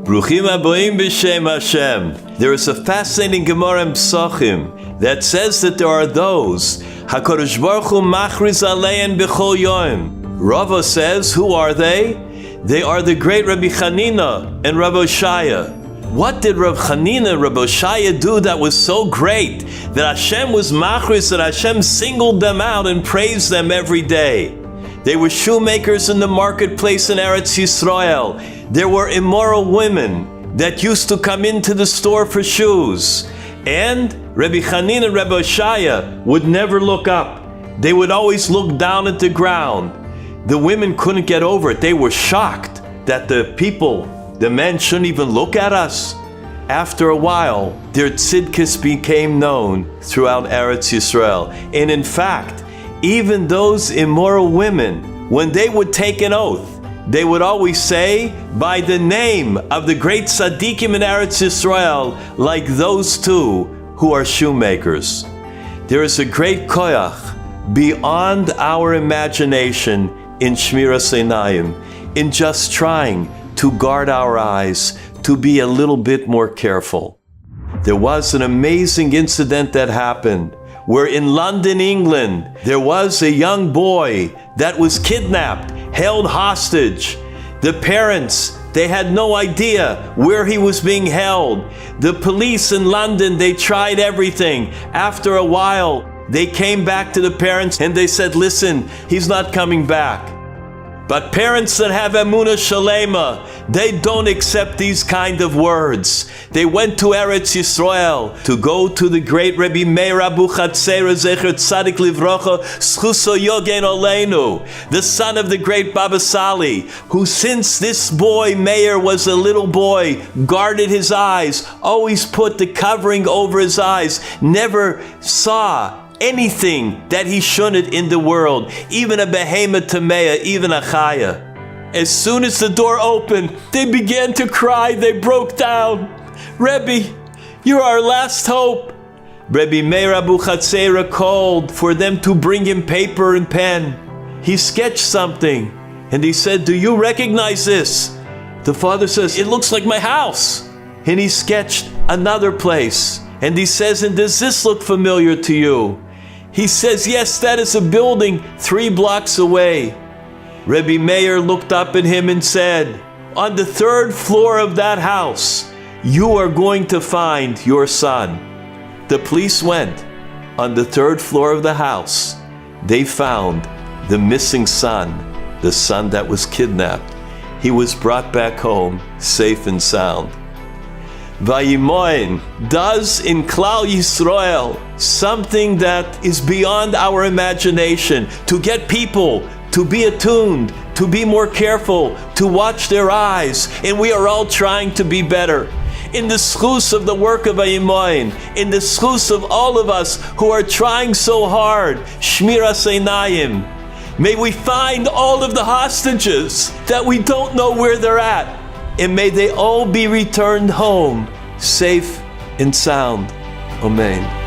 Bruchim aboim b'shem Hashem. There is a fascinating Gemara in Psachim that says that there are those HaKadosh Baruch Hu machriz alein b'chol yom. Rava says, who are they? They are the great Rabbi Chanina and Rabbi Oshaya. What did Rav Chanina and Rabbi Oshaya do that was so great that Hashem was machriz, that Hashem singled them out and praised them every day? They were shoemakers in the marketplace in Eretz Yisrael. There were immoral women that used to come into the store for shoes. And Rabbi Chanina and Rabbi Oshaya would never look up. They would always look down at the ground. The women couldn't get over it. They were shocked that the men shouldn't even look at us. After a while, their tzidkis became known throughout Eretz Yisrael. And in fact, even those immoral women, when they would take an oath, they would always say, by the name of the great tzaddikim in Eretz Yisrael, like those two who are shoemakers. There is a great koyach beyond our imagination in Shmiras Einayim, in just trying to guard our eyes, to be a little bit more careful. There was an amazing incident that happened where in London, England, there was a young boy that was kidnapped, held hostage. The parents, they had no idea where he was being held. The police in London, they tried everything. After a while, they came back to the parents and they said, listen, he's not coming back. But parents that have emunah shalema, they don't accept these kind of words. They went to Eretz Yisrael to go to the great Rabbi Meir Abuchatzera Zecher Tzadik Livrocha Schuso Yogen Oleinu, the son of the great Baba Sali, who since this boy Meir was a little boy, guarded his eyes, always put the covering over his eyes, never saw anything that he shouldn't in the world, even a behemoth tamea, even a chaya. As soon as the door opened, they began to cry. They broke down. Rebbe, you're our last hope. Rebbe Meir Abuchatzera called for them to bring him paper and pen. He sketched something and he said, do you recognize this? The father says, it looks like my house. And he sketched another place and he says, and does this look familiar to you? He says, yes, that is a building 3 blocks away. Rebbe Meir looked up at him and said, on the 3rd floor of that house, you are going to find your son. The police went. On the 3rd floor of the house, they found the missing son, the son that was kidnapped. He was brought back home, safe and sound. Vayimoin does in Khal Yisrael something that is beyond our imagination, to get people to be attuned, to be more careful, to watch their eyes, and we are all trying to be better. In the schus of the work of Vayimoin, in the schus of all of us who are trying so hard, Shmiras Einayim, may we find all of the hostages that we don't know where they're at. And may they all be returned home, safe and sound. Amen.